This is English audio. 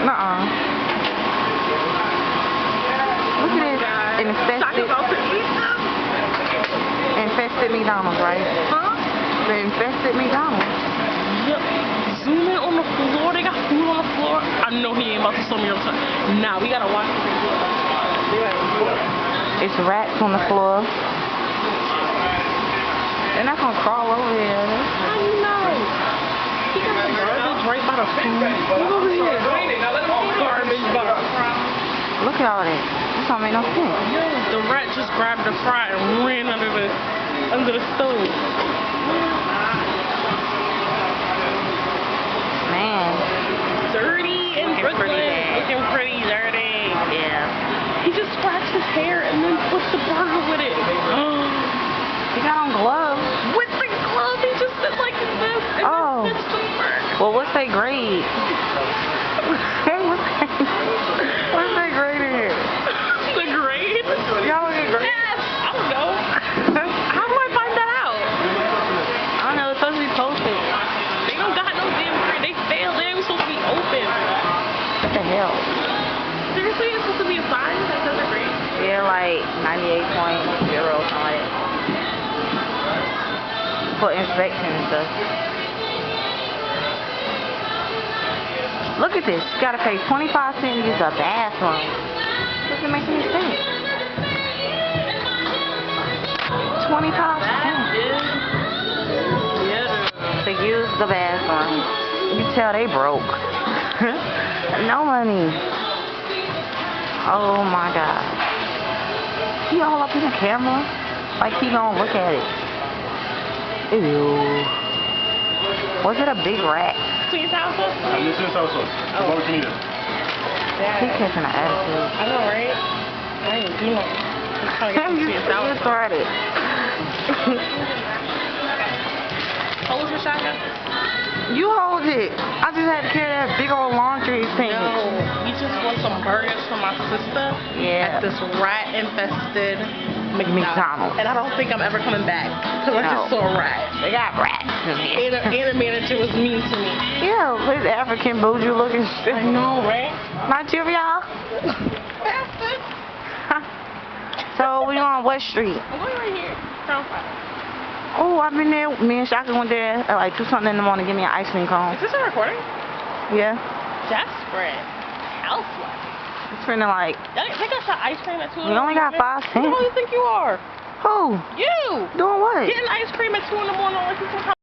Nuh-uh. Look at this. Infested McDonald's, right? Huh? The infested McDonald's. Yep. Zoom in on the floor. They got food on the floor. I know he ain't about to show me on time. Nah, we gotta watch this. It's rats on the floor. They're not gonna crawl over here. How you know? He got the garbage right by the food. Look over here. Garbage by the fry. Look at all that. This don't make no sense. Yo, the rat just grabbed the fry and ran under the stove. Man. Dirty in Brooklyn. Looking pretty dirty. Yeah. He just scratched his hair and then pushed the burger with it. He got on gloves. With the glove, he just did like this and Oh. then pushed the burger. Well, what's their grade? What's their grade in here? The grade? Y'all look at grade? Yes. I don't know. How do I find that out? I don't know. It's supposed to be posted. They don't got no damn grade. They failed. They ain't supposed to be open. What the hell? Seriously, it's supposed to be a sign that says a grade? Yeah, like 98.0 something like that. For inspection and stuff. Look at this. You gotta pay 25 cents to use a bathroom. Doesn't make any sense. 25 cents to use the bathroom. You tell they broke. No money. Oh my God. He all up in the camera? Like he gonna look at it. Ew. Was it a big rat? Sweet sour sauce? Yes, sweet sour sauce. Oh. What you need? He catching an attitude. I know, right? I ain't doing it. I'm trying to get some You sweet and sour sauce. started. Hold your shotgun. You hold it. I just had to carry that big old laundry thing. No, we just want some burgers for my sister. Yeah. At this rat-infested McDonald's. And I don't think I'm ever coming back because I just saw a rat. They got rats in here. And the manager was mean to me. Yeah, his African bougie looking shit. I know, right? Nigeria. So we on West Street. I'm going right here. Crown 5. Oh, I've been there. Me and Shaka went there at like 2 something in the morning to get me an ice cream cone. Is this a recording? Yeah. Desperate. Housewife. It's finna like. They got your ice cream at 2 in the We only morning. got 5 cents. Who do you think you are? Who? You! Doing what? Getting ice cream at 2 in the morning like you some